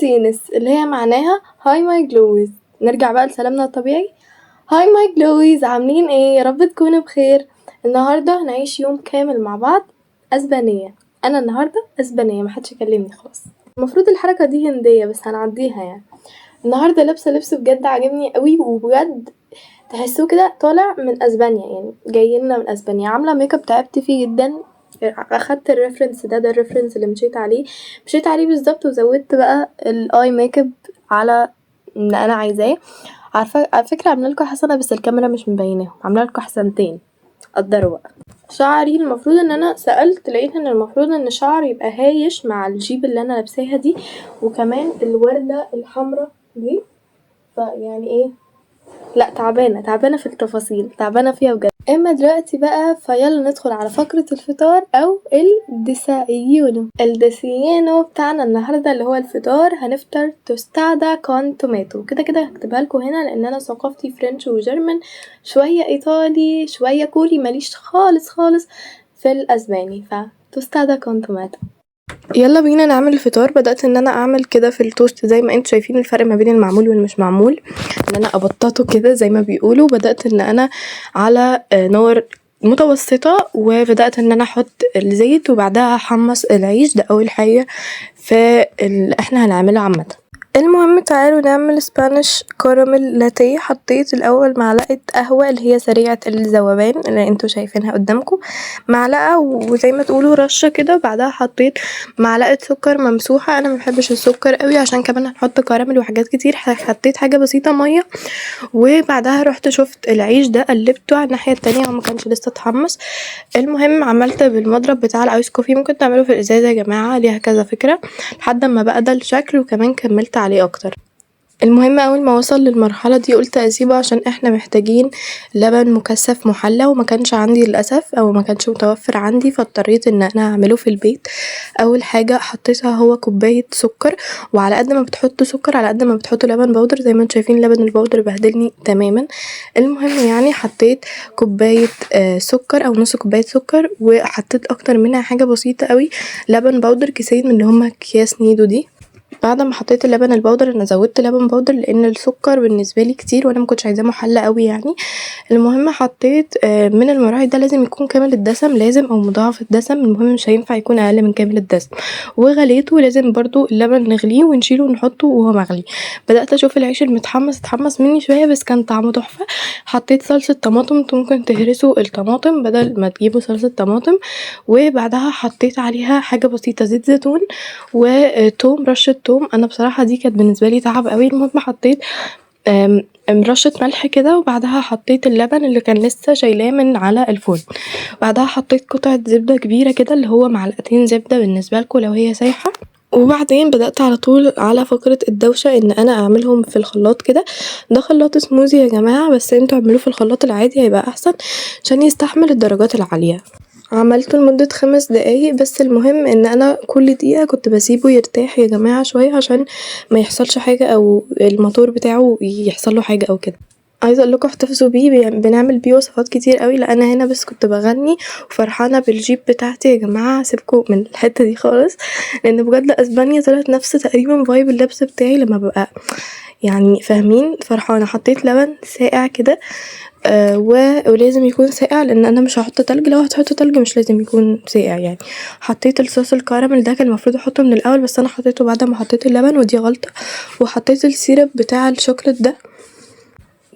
مارتينس اللي هي معناها هاي ماي جلويز. نرجع بقى لسلامنا الطبيعي. هاي ماي جلويز، عاملين ايه؟ يا رب تكونوا بخير. النهارده هنعيش يوم كامل مع بعض اسبانية. انا النهارده اسبانية، محدش يكلمني خلاص. المفروض الحركة دي هندية بس هنعديها يعني. النهارده لابسة لبس بجد عاجبني قوي، وبجد تحسوه كده طالع من اسبانيا، يعني جايلنا من اسبانيا. عاملة ميك اب تعبت فيه جدا، اخدت الريفرنس ده الريفرنس اللي مشيت عليه بالظبط، وزودت بقى الاي ميك اب على اللي انا عايزاه. عارفه على فكره عامله حسنه بس الكاميرا مش مبيناهم، عامله حسنتين. قدروا بقى. شعري المفروض ان انا سألت لقيت ان المفروض ان شعري يبقى هايش مع الجيب اللي انا لابساها دي، وكمان الوردة الحمراء دي. فيعني ايه، لا تعبانة في التفاصيل، تعبانة فيها بجد. اما دلوقتي بقى فيلا ندخل على فقرة الفطار او الديسيونو بتاعنا النهاردة اللي هو الفطار. هنفطر توستادا كون توماتو. كده كده هكتبها لكم هنا لان انا ثقافتي فرنش وجرمن، شوية ايطالي شوية كوري، ماليش خالص في الاسباني. فتوستادا كون توماتو. يلا بينا نعمل الفطار. بدأت ان انا اعمل كده في التوست زي ما انتوا شايفين الفرق ما بين المعمول والمش معمول، ان انا ابططه كده زي ما بيقولوا. بدأت ان انا على نار متوسطة، وبدأت ان انا احط الزيت وبعدها احمص العيش. ده اول حاجة في احنا هنعملها عامة. المهم تعالوا نعمل سبانيش كراميل لاتيه. حطيت الاول معلقه قهوه اللي هي سريعه الذوبان اللي انتوا شايفينها قدامكم، معلقه وزي ما تقولوا رشه كده. بعدها حطيت معلقه سكر ممسوحه، انا مبحبش السكر قوي عشان كمان هنحط كراميل وحاجات كتير. حطيت حاجه بسيطه ميه، وبعدها رحت شفت العيش ده قلبته على الناحيه التانية، هو مكانش لسه اتحمص. المهم عملت بالمضرب بتاع الايس كوفي، ممكن تعملوا في الازازه يا جماعه، ليها كذا فكره، لحد ما بقى ده الشكل، وكمان كملت عليه اكتر. المهم اول ما وصل للمرحله دي قلت اسيبه عشان احنا محتاجين لبن مكثف محلى، وما كانش عندي للاسف او ما كانش متوفر عندي، فاضطريت ان انا اعمله في البيت. اول حاجه حطيتها هو كوبايه سكر، وعلى قد ما بتحطوا سكر على قد ما بتحطوا لبن بودر. زي ما انتم شايفين لبن البودر بهدلني تماما. المهم يعني حطيت كوبايه سكر او نص كوبايه سكر، وحطيت اكتر منها حاجه بسيطه قوي لبن بودر، كيسين من اللي هما اكياس نيدو دي. بعد ما حطيت اللبن البودر انا زودت لبن بودر لان السكر بالنسبه لي كتير وانا مكنتش عايزاه محلى قوي يعني. المهم حطيت من المراعي ده لازم يكون كامل الدسم، لازم او مضاعف الدسم، المهم مش هينفع يكون اقل من كامل الدسم. وغليته، لازم برضو اللبن نغليه ونشيله ونحطه وهو مغلي. بدات اشوف العيش المتحمص اتحمص مني شويه بس كان طعمه تحفه. حطيت صلصه طماطم، انتوا ممكن تهرسوا الطماطم بدل ما تجيبوا صلصه طماطم. وبعدها حطيت عليها حاجه بسيطه زيت زيتون وتوم، رشه توم. انا بصراحه دي كانت بالنسبه لي تعب قوي. المهم حطيت رشة ملح كده، وبعدها حطيت اللبن اللي كان لسه شايلاه من على الفرن. بعدها حطيت قطعة زبدة كبيرة كده اللي هو معلقتين زبدة بالنسبة لكم لو هي سايحة. وبعدين بدأت على طول على فقرة الدوشة ان انا اعملهم في الخلاط كده. ده خلاط سموزي يا جماعة، بس انتوا اعملوه في الخلاط العادي هيبقى احسن عشان يستحمل الدرجات العالية. عملته لمدة 5 دقايق بس. المهم ان انا كل دقيقة كنت بسيبه يرتاح يا جماعة شوية عشان ما يحصلش حاجة او الموتور بتاعه يحصله حاجة او كده. عايزه اقولكوا احتفظوا بيه، بنعمل بيه وصفات كتير قوي. لا انا هنا بس كنت بغني وفرحانه بالجيب بتاعتي يا جماعه. سيبكوا من الحته دي خالص، لان بجد اسبانيا طلعت نفس تقريبا فايب اللبس بتاعي لما ببقى يعني فاهمين فرحانه. حطيت لبن ساقع كده ولازم يكون ساقع لان انا مش هحط تلج، لو هتحطوا تلج مش لازم يكون ساقع يعني. حطيت الصوص الكراميل ده كان المفروض احطه من الاول بس انا حطيته بعد ما حطيت اللبن ودي غلطه. وحطيت السيرب بتاع الشوكولات ده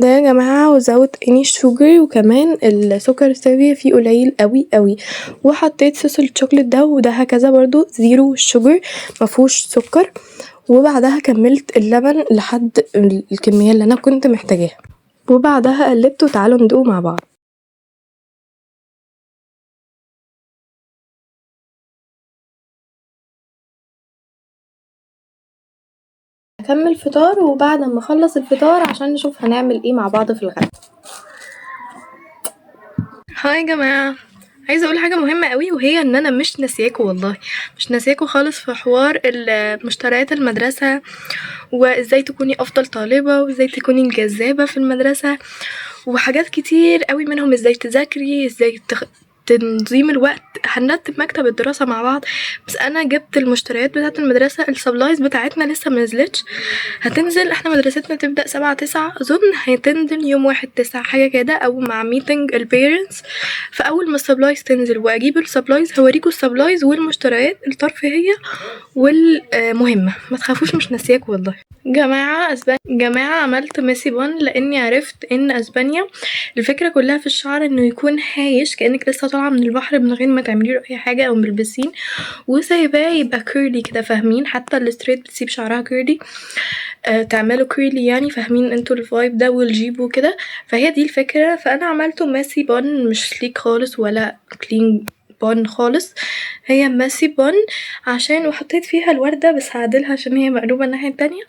يا جماعة وزود اني شوجر، وكمان السكر الستevia فيه قليل قوي قوي. وحطيت صوص الشوكولات ده وده هكذا برضو زيرو شوجر مفهوش سكر. وبعدها كملت اللبن لحد الكمية اللي انا كنت محتاجاها، وبعدها قلبت. وتعالوا ندوق مع بعض. هكمل فطار وبعد ما اخلص الفطار عشان نشوف هنعمل ايه مع بعض في الغدا. هاي يا جماعه، عايزه اقول حاجه مهمه قوي، وهي ان انا مش ناسياكوا، والله مش ناسياكوا خالص في حوار مشتريات المدرسه، وازاي تكوني افضل طالبه، وازاي تكوني جذابه في المدرسه، وحاجات كتير قوي منهم ازاي تذاكري، ازاي تنظيم الوقت هنرتب مكتب الدراسة مع بعض. بس انا جبت المشتريات بتاعة المدرسة، السبلايز بتاعتنا لسه منزلتش، هتنزل. احنا مدرستنا تبدأ 7/9 اظن، هتنزل يوم 1/9 حاجة كده، او مع ميتنج البيرنتس. فاول ما السبلايز تنزل واجيب السبلايز هوريكوا السبلايز والمشتريات الترفيهية والمهمة، ما تخافوش مش ناسياكوا والله. جماعة عملت ميسي بون لاني عرفت ان اسبانيا الفكرة كلها في الشعر انه يكون هايش كأنك لسه طالعة من البحر من غير ما تعمليله اي حاجة او من البسين، وسايباه يبقى كيرلي كده، فاهمين؟ حتى الستريت بتسيب شعرها كيرلي، تعملوا كيرلي يعني، فاهمين انتوا الفايب ده والجيب وكده. فهي دي الفكرة. فانا عملته ميسي بون، مش سليك خالص ولا كلين بون خالص، هي ميسي بون عشان، وحطيت فيها الوردة بس هعدلها عشان هي مقلوبة الناحية التانية،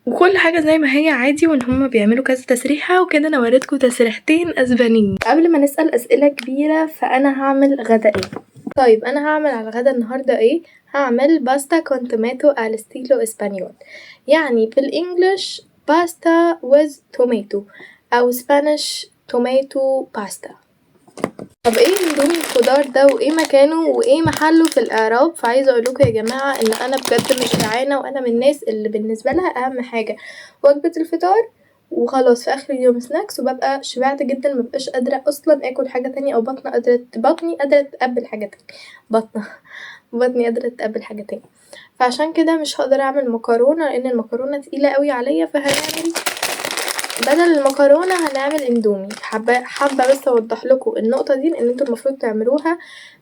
وكل حاجة زي ما هي عادي، وان هما بيعملوا كذا تسريحة وكده. انا وريتكم تسريحتين اسبانيين. قبل ما نسأل اسئلة كبيرة، فانا هعمل غدا ايه؟ طيب انا هعمل على الغدا النهاردة ايه؟ هعمل باستا كون توماتو al estilo اسبانيول، يعني بالانجلش باستا with tomato او سبانيش توماتو باستا. طب ايه اندومي الخضار ده وايه مكانه وايه محله في الاعراب؟ فعايزه اقولكوا يا جماعه ان انا بجد مش جعانه، وانا من الناس اللي بالنسبه لها اهم حاجه وجبه الفطار وخلاص، في اخر اليوم سناكس، وببقى شبعت جدا، مبقاش قادره اصلا اكل حاجه تانية، او بطني قادره تقبل حاجه تانية، بطني قادره تقبل حاجه تانية. فعشان كده مش هقدر اعمل مكرونه لان المكرونه تقيله قوي عليا، فهنعمل بدل المكرونة هنعمل اندومي. حابة بس اوضحلكوا النقطة دي، لان انتوا المفروض تعملوها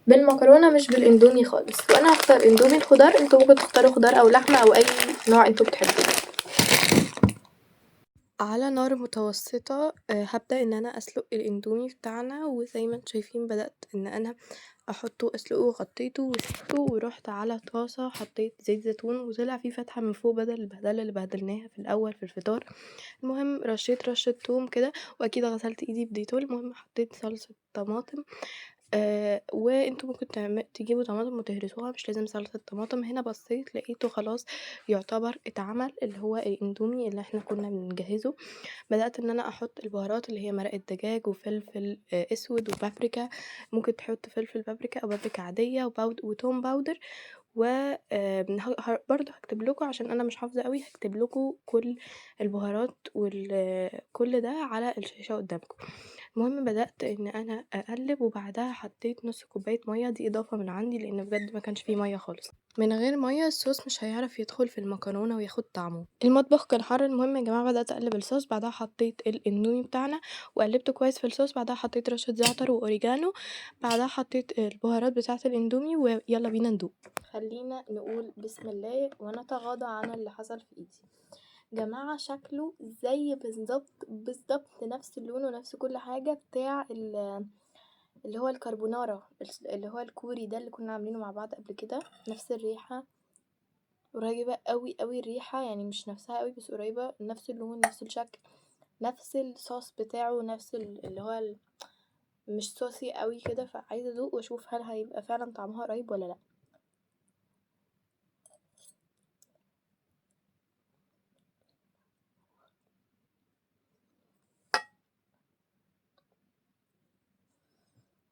بالمكرونة مش بالاندومي خالص. وانا هختار اندومي الخضار، انتوا ممكن تختاروا خضار او لحمة او اي نوع انتوا بتحبوه. على نار متوسطة هبدأ ان انا اسلق الاندومي بتاعنا، وزي ما انتوا شايفين بدأت ان انا احطه اسلقه وغطيته وسبته، ورحت على طاسة حطيت زيت زيتون وطلع فيه فتحة من فوق بدل البهدلة اللي بهدلناها في الاول في الفطار. المهم رشيت رشة توم كده، واكيد غسلت ايدي بديتول. المهم حطيت صلصة طماطم، وانتوا ممكن تجيبوا طماطم وتهرسوها، مش لازم صلصة طماطم. هنا بصيت لقيته خلاص يعتبر اتعمل، اللي هو الاندومي اللي احنا كنا بنجهزه. بدأت ان انا احط البهارات اللي هي مرقة دجاج وفلفل اسود وبابريكا، ممكن تحط فلفل بابريكا او بابريكا عادية وتوم باودر، و برضه هكتب لكم عشان انا مش حافظه قوي، هكتب لكم كل البهارات كل ده على الشاشه قدامكم. المهم بدأت ان انا اقلب، وبعدها حطيت نص كوبايه ميه، دي اضافه من عندي لان بجد ما كانش فيه ميه خالص. من غير ميه الصوص مش هيعرف يدخل في المكرونه وياخد طعمه. المطبخ كان حر. المهم يا جماعه بدأت اقلب الصوص، بعدها حطيت الاندومي بتاعنا وقلبته كويس في الصوص، بعدها حطيت رشه زعتر واوريجانو، بعدها حطيت البهارات بتاعه الاندومي، ويلا بينا ندوق. خلينا نقول بسم الله ونتغاضى عن اللي حصل في ايدي. جماعة شكله زي بالظبط نفس اللون ونفس كل حاجة بتاع اللي هو الكربونارا، اللي هو الكوري ده اللي كنا عاملينه مع بعض قبل كده. نفس الريحة، قريبة قوي قوي الريحة، يعني مش نفسها قوي بس قريبة، نفس اللون نفس الشكل نفس الصوص بتاعه، نفس اللي هو مش صوصي قوي كده. فعايزة ادوق واشوف هل هيبقى فعلا طعمها قريب ولا لا.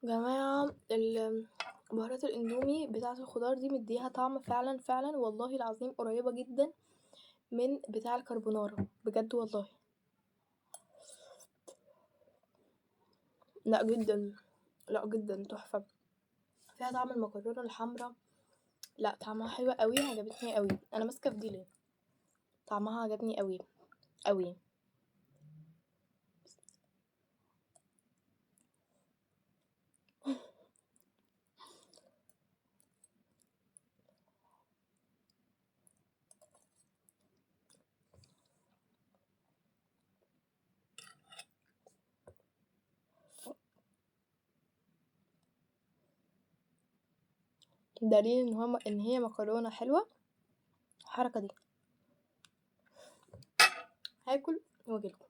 جماعة بهارات الاندومي بتاعة الخضار دي مديها طعم فعلا فعلا والله العظيم، قريبة جدا من بتاع الكربونارا بجد والله. لا جدا، لا جدا تحفة، فيها طعم المكرونة الحمرا. لا طعمها حلوة قوي، عجبتني قوي. انا ماسكة في دي ليه؟ طعمها عجبني قوي قوي. دليل ان هي مكرونة حلوة الحركة دي. هاكل واجيلكم.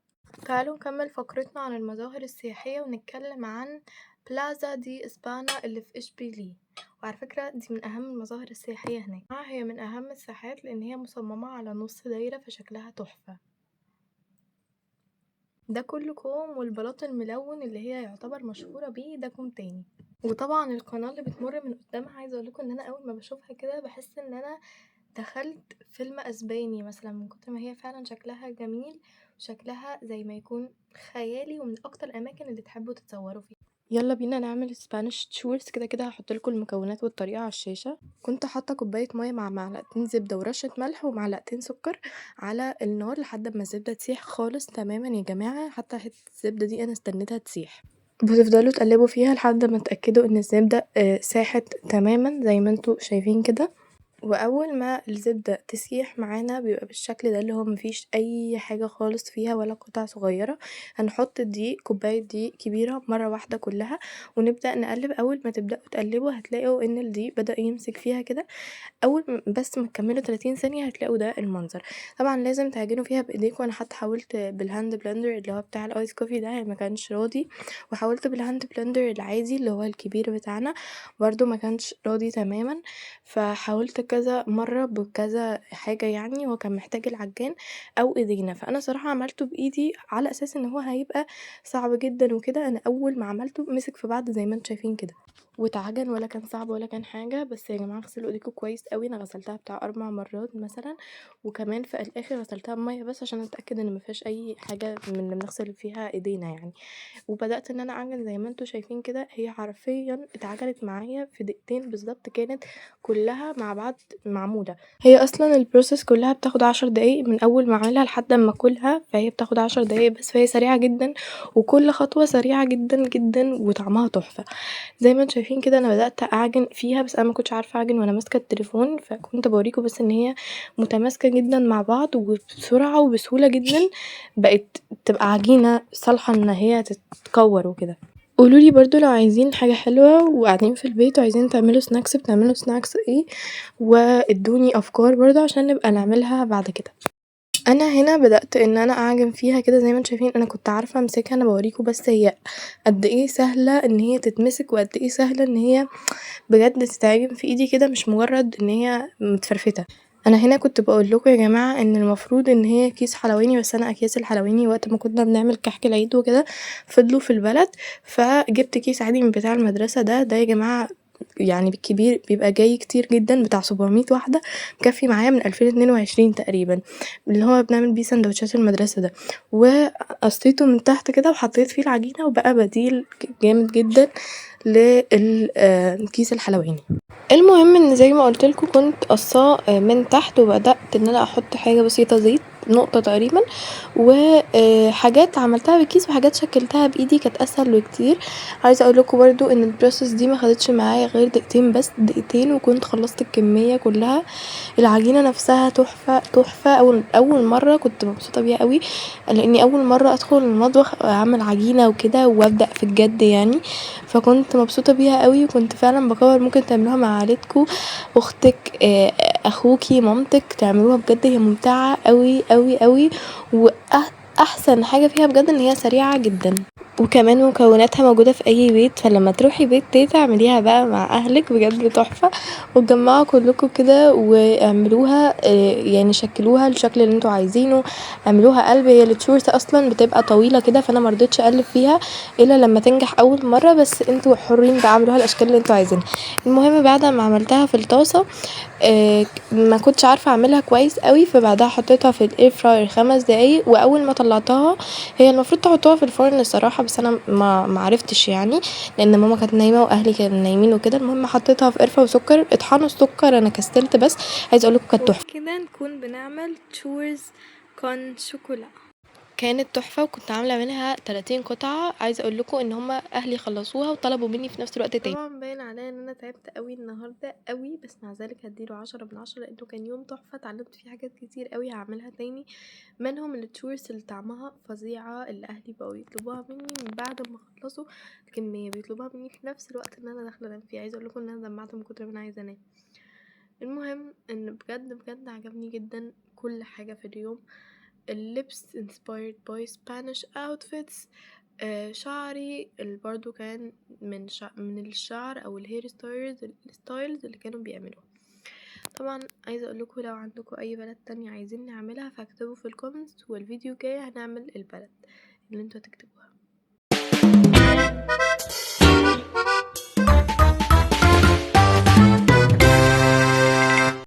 تعالوا نكمل فقرتنا عن المظاهر السياحية ونتكلم عن بلازا دي اسبانا اللي في اشبيلية. وعلى فكرة دي من أهم المظاهر السياحية هناك، هي من أهم الساحات لأن هي مصممة على نص دايرة فشكلها تحفة. ده كله كوم، والبلاط الملون اللي هي يعتبر مشهورة بيه ده كوم تاني. وطبعًا القناة اللي بتمُر من قدّامها عايزة أقول لكم إن أنا أول ما باشوفها كده باحس إن أنا دخلت فيلم أسباني مثلًا من كتر ما هي فعلًا شكلها جميل، وشكلها زي ما يكون خيالي ومن أكتر الأماكن اللي تحبوا تتصوروا فيها. يلا بينا نعمل Spanish tours. كده هاحط لكم المكونات والطريقة على الشاشة. كنت حاطة كوباية مَيّة مع معلقتين زبدة ورشة ملح ومعلقتين سكر على النار لحد ما الزبدة تسيح خالص تمامًا يا جماعة، حتى حتة الزبدة دي أنا استنيتها تسيح. بتفضلوا تقلبوا فيها لحد ما تتأكدوا إن الزبدة ساحت تمامًا زي ما انتوا شايفين كده. وأول ما الزبدة تسيح معانا بيبقى بالشكل ده اللي هو مفيش أي حاجة خالص فيها ولا قطع صغيرة، هنحط الدقيق كوباية دقيق كبيرة مرة واحدة كلها ونبدأ نقلب. أول ما تبدأوا تقلبوا هتلاقوا إن الدقيق بدأ يمسك فيها كده، بس ما تكملوا 30 ثانية هتلاقوا ده المنظر. طبعا لازم تعجنوا فيها بايديكوا. انا حتى حاولت بالهاند بلندر اللي هو بتاع الايس كوفي ده ما كانش راضي، وحاولت بالهاند بلندر العادي اللي هو الكبير بتاعنا برضو ما كانش راضي تماما. فحاولت كذا مرة بكذا حاجة يعني، هو كان محتاج العجان او ايدينا، فانا صراحة عملته بايدي على اساس ان هو هيبقى صعب جدا وكده. انا اول ما عملته مسك في بعض زي ما انتوا شايفين كده واتعجن، ولا كان صعب ولا كان حاجة. بس يا جماعة اغسلوا ايديكوا كويس قوي، انا غسلتها بتاع 4 مرات مثلا، وكمان في الاخر غسلتها بمية بس عشان اتاكد ان مفيهاش اي حاجة من اللي بنغسل فيها ايدينا يعني. وبدأت ان انا اعجن زي ما انتوا شايفين كده. هي حرفيا اتعجنت معايا في دقيقتين بالظبط، كانت كلها مع بعض معمولة. هي اصلا البروسيس كلها بتاخد 10 دقايق من اول ما اعملها لحد ما اكلها، فهي بتاخد 10 دقايق بس، فهي سريعة جدا وكل خطوة سريعة جدا جدا وطعمها تحفة. زي ما انتوا شايفين كده انا بدأت اعجن فيها، بس انا ما كنتش عارفة اعجن وانا ماسكة التليفون، فكنت بوريكم بس ان هي متماسكة جدا مع بعض وبسرعة وبسهولة جدا بقت تبقى عجينة صالحة ان هي تتكور وكده. قولولي برضو لو عايزين حاجة حلوة وقاعدين في البيت وعايزين تعملوا سناكس بتعملوا سناكس ايه، وادوني افكار برضو عشان نبقى نعملها بعد كده. انا هنا بدأت ان انا اعجن فيها كده زي ما انتوا شايفين. انا كنت عارفة امسكها، انا بوريكم بس هي قد ايه سهلة ان هي تتمسك وقد ايه سهلة ان هي بجد تتعجن في ايدي كده، مش مجرد ان هي متفرفتة. انا هنا كنت بقول لكم يا جماعة ان المفروض ان هي كيس حلواني، بس انا اكياس الحلواني وقت ما كنا بنعمل كحك العيد وكده فضلوا في البلد، فجبت كيس عادي من بتاع المدرسة ده يا جماعة يعني بالكبير بيبقى جاي كتير جدا بتاع 700 واحدة، مكفي معايا من 2022 تقريبا، اللي هو بنعمل بيه سندوتشات المدرسة ده. وقصيته من تحت كده وحطيت فيه العجينة وبقى بديل جامد جدا للكيس الحلواني. المهم ان زي ما قلتلكوا كنت قصاه من تحت، وبدأت ان انا احط حاجة بسيطة زيت نقطة تقريبا، وحاجات عملتها بالكيس وحاجات شكلتها بايدي كانت اسهل بكتير. عايزه اقولكوا برضو ان البروسس دي ما خدتش معايا غير دقيقتين بس، دقيقتين وكنت خلصت الكميه كلها. العجينه نفسها تحفه تحفه. اول مره كنت مبسوطه بيها قوي، لاني اول مره ادخل المطبخ اعمل عجينه وكده وابدا في الجد يعني، فكنت مبسوطه بيها قوي. وكنت فعلا بكبر ممكن تعملوها مع عيلتكوا، اختك اخوكي مامتك، تعملوها بجد هي ممتعه قوي قوي قوي. واحسن حاجه فيها بجد ان هي سريعه جدا، وكمان مكوناتها موجودة في اي بيت، فلما تروحي بيت تيتا اعمليها بقى مع اهلك بجد تحفة. وتجمعوا كلكم كده واعملوها يعني شكلوها الشكل اللي انتوا عايزينه، اعملوها قلب. هي التشورت اصلا بتبقى طويلة كده، فانا مرضتش اقلب فيها الا لما تنجح اول مرة، بس انتوا حرين بقى اعملوها الاشكال اللي انتوا عايزينها. المهم بعد ما عملتها في الطاسة ما كنتش عارفة اعملها كويس قوي، فبعدها حطيتها في الاير فراير 5 دقايق. واول ما طلعتها هي المفروض تحطوها في الفرن الصراحة، بس انا ما عرفتش يعني لان ماما كانت نايمة واهلي كانوا نايمين وكده. المهم حطيتها في قرفة وسكر، اطحنوا السكر انا كسلت، بس عايزه اقولكم كانت تحفة. كده نكون بنعمل تشورز كون شوكولا، كانت تحفة وكنت عاملة منها 30 قطعة. عايزة اقول لكم ان هما اهلي خلصوها وطلبوا مني في نفس الوقت تاني. طبعا باين عليا ان انا تعبت قوي النهاردة قوي، بس مع ذلك هديله 10/10 لانه كان يوم تحفة، اتعلمت فيه حاجات كتير قوي هعملها تاني، منهم التشورز اللي طعمها فظيعة اللي اهلي بقوا يطلبوها مني من بعد ما خلصوا الكمية، بيطلبوها مني في نفس الوقت اللي انا داخلة انام فيه. عايزة اقول لكم ان انا دمعت من كتر ما انا عايزة انام. المهم ان بجد عجبني جدا كل حاجة في اليوم. اللبس inspired by Spanish outfits، شعري اللي برضو كان من الشعر او الهير ستايلز اللي كانوا بيعملوها. طبعا عايزه اقول لكم لو عندكم اي بلد تانية عايزين نعملها فاكتبوا في الكومنتس، والفيديو جاي هنعمل البلد اللي انتوا هتكتبوها.